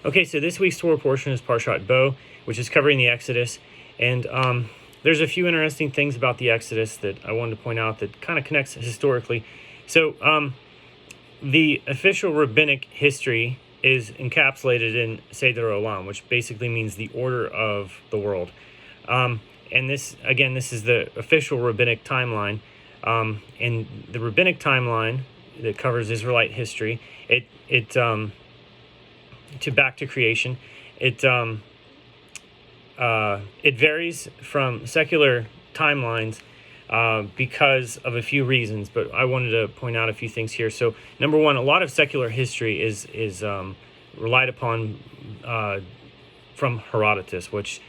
Okay, so this week's Torah portion is Parshat Bo, which is covering the Exodus. And there's a few interesting things about the Exodus that I wanted to point out that kind of connects historically. So the official rabbinic history is encapsulated in Seder Olam, which basically means the order of the world. And this is the official rabbinic timeline. And the rabbinic timeline that covers Israelite history, to back to creation, it varies from secular timelines because of a few reasons, but I wanted to point out a few things here. So, number one, a lot of secular history is relied upon from Herodotus, which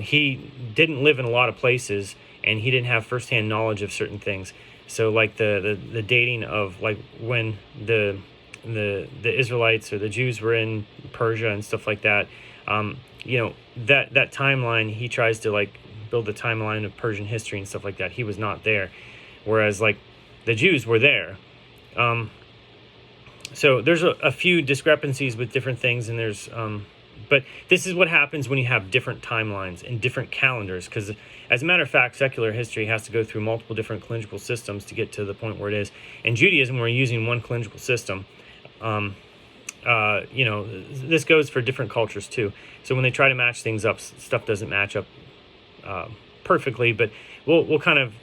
he didn't live in a lot of places, and he didn't have firsthand knowledge of certain things. So, like the dating of like when the Israelites or the Jews were in Persia and stuff like that. That timeline, he tries to like build the timeline of Persian history and stuff like that. He was not there, whereas like the Jews were there. So there's a few discrepancies with different things, and there's but this is what happens when you have different timelines and different calendars, because as a matter of fact, secular history has to go through multiple different calendrical systems to get to the point where it is. In Judaism, we're using one calendrical system. This goes for different cultures too. So when they try to match things up, stuff doesn't match up perfectly, but we'll kind of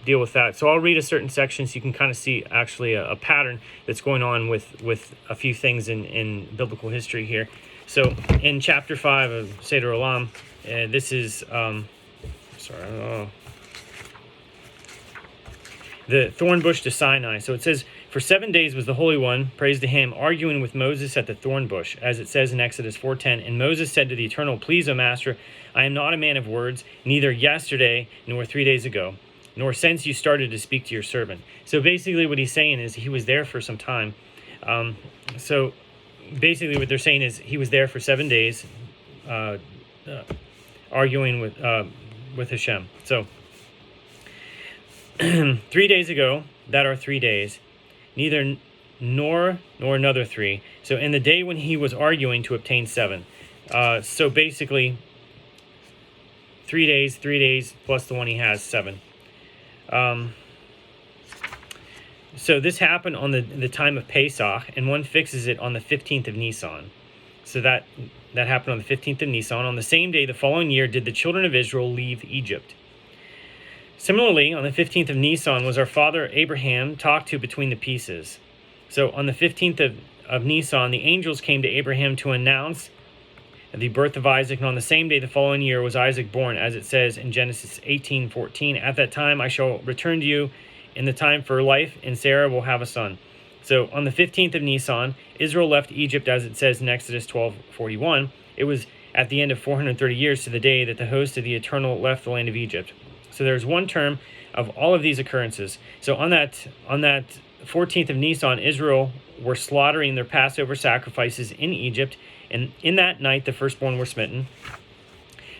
deal with that. So I'll read a certain section so you can kind of see actually a pattern that's going on with a few things in biblical history here. So in chapter 5 of Seder Olam, this is the thorn bush to Sinai. So it says, "For 7 days was the Holy One, praise to him, arguing with Moses at the thorn bush, as it says in Exodus 4:10. And Moses said to the Eternal, Please, O Master, I am not a man of words, neither yesterday nor 3 days ago, nor since you started to speak to your servant." So basically what he's saying is he was there for some time. So basically what they're saying is he was there for 7 days arguing with Hashem. So 3 days ago, that are 3 days, neither nor another 3. So in the day when he was arguing to obtain 7. So basically 3 days plus the one he has, 7. So this happened on the time of Pesach, and one fixes it on the 15th of Nisan. So that happened on the 15th of Nisan. On the same day the following year did the children of Israel leave Egypt. Similarly, on the 15th of Nisan was our father Abraham talked to between the pieces. So on the 15th of Nisan, the angels came to Abraham to announce the birth of Isaac, and on the same day the following year was Isaac born, as it says in Genesis 18:14. At that time I shall return to you in the time for life, and Sarah will have a son. So on the 15th of Nisan, Israel left Egypt, as it says in Exodus 12:41. It was at the end of 430 years to the day that the host of the Eternal left the land of Egypt. So there's one term of all of these occurrences. So on that 14th of Nisan, Israel were slaughtering their Passover sacrifices in Egypt, and in that night the firstborn were smitten.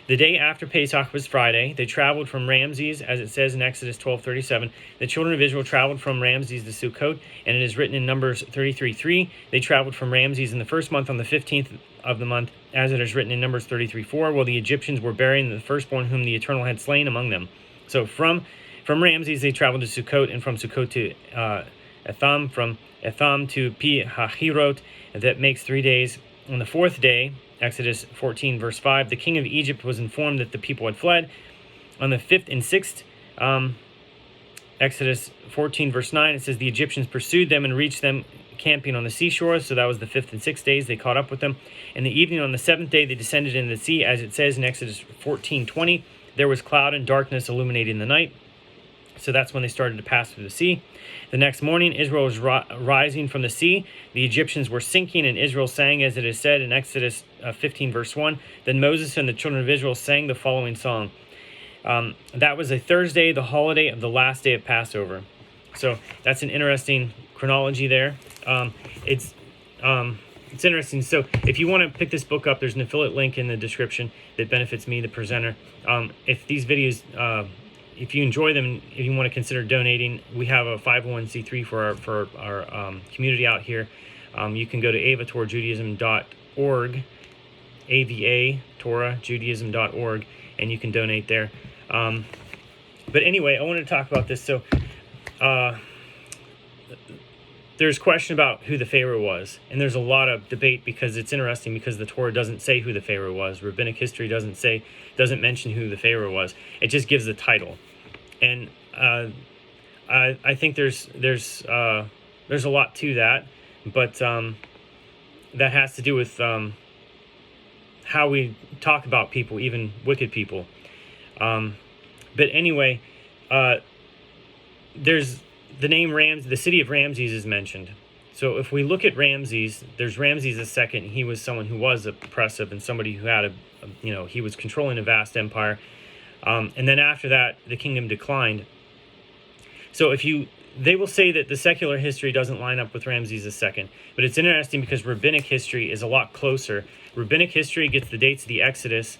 The day after Pesach was Friday. They traveled from Ramses, as it says in Exodus 12:37. The children of Israel traveled from Ramses to Sukkot, and it is written in Numbers 33:3. They traveled from Ramses in the first month on the 15th of the month, as it is written in Numbers 33:4. While the Egyptians were burying the firstborn whom the Eternal had slain among them. So from Ramses they traveled to Sukkot, and from Sukkot to Etham, from Etham to Pi Hahirot. That makes 3 days. On the 4th day, Exodus 14 verse 5, the king of Egypt was informed that the people had fled. On the 5th and 6th, Exodus 14 verse 9, it says the Egyptians pursued them and reached them camping on the seashore. So that was the 5th and 6th days. They caught up with them. In the evening on the 7th day, they descended into the sea, as it says in Exodus 14:20. There was cloud and darkness illuminating the night. So that's when they started to pass through the sea. The next morning, Israel was rising from the sea. The Egyptians were sinking, and Israel sang, as it is said in Exodus 15, verse 1. Then Moses and the children of Israel sang the following song. That was a Thursday, the holiday of the last day of Passover. So that's an interesting chronology there. It's interesting. So if you want to pick this book up, there's an affiliate link in the description that benefits me, the presenter. If these videos, if you enjoy them, if you want to consider donating, we have a 501c3 for our community out here. You can go to AvaTorahJudaism.com AvaTorahJudaism.org, AvaTorahJudaism.org, and you can donate there. But anyway, I wanted to talk about this. So there's question about who the Pharaoh was, and there's a lot of debate because it's interesting because the Torah doesn't say who the Pharaoh was. Rabbinic history doesn't mention who the Pharaoh was. It just gives the title, and I think there's a lot to that, but that has to do with how we talk about people, even wicked people. But anyway, there's the name the city of Ramses is mentioned. So if we look at Ramses, there's Ramses II. He was someone who was oppressive and somebody who had he was controlling a vast empire. And then after that, the kingdom declined. So they will say that the secular history doesn't line up with Ramses II, but it's interesting because rabbinic history is a lot closer. Rabbinic history gets the dates of the Exodus,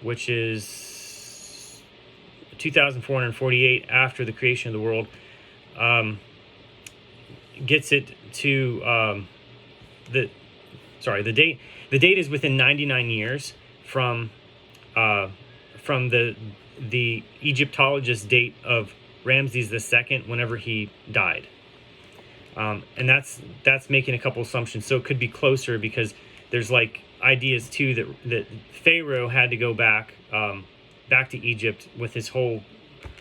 which is 2,448 after the creation of the world, gets it to the date. The date is within 99 years from the Egyptologist date of Ramses II, whenever he died, and that's making a couple assumptions. So it could be closer because there's like ideas too that Pharaoh had to go back to Egypt with his whole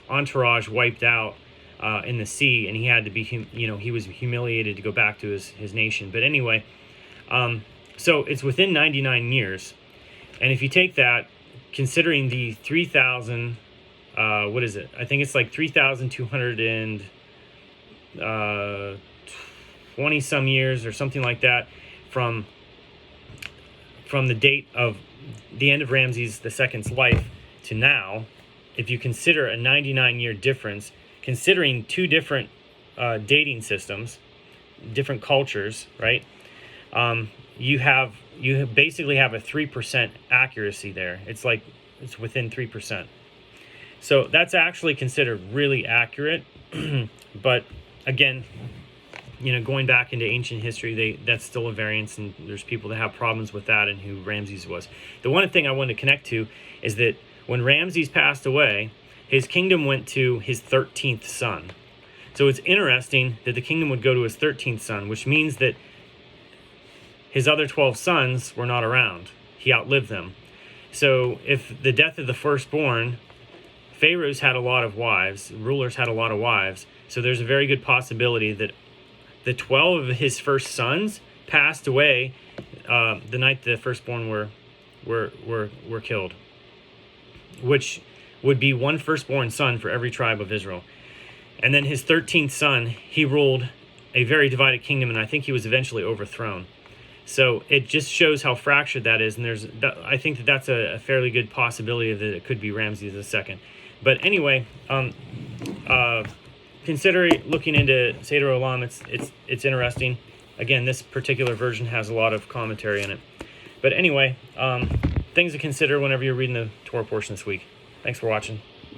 entourage wiped out in the sea, and he had to be he was humiliated to go back to his nation. But anyway, so it's within 99 years, and if you take that, considering the 3,000 what is it? I think it's like 3,220 some years or something like that from the date of the end of Ramses II's life to now. If you consider a 99-year difference, considering two different dating systems, different cultures, right? You basically have a 3% accuracy there. It's within 3%. So that's actually considered really accurate. But again, going back into ancient history, that's still a variance, and there's people that have problems with that and who Ramses was. The one thing I want to connect to is that when Ramses passed away, his kingdom went to his 13th son. So it's interesting that the kingdom would go to his 13th son, which means that his other 12 sons were not around. He outlived them. So if the death of the firstborn, pharaohs had a lot of wives, rulers had a lot of wives, so there's a very good possibility that the 12 of his first sons passed away the night the firstborn were killed, which would be one firstborn son for every tribe of Israel. And then his 13th son, he ruled a very divided kingdom, and I think he was eventually overthrown. So it just shows how fractured that is, and I think that's a fairly good possibility that it could be Ramses II. But anyway, consider looking into Seder Olam. It's interesting. Again, this particular version has a lot of commentary in it. But anyway, things to consider whenever you're reading the Torah portion this week. Thanks for watching.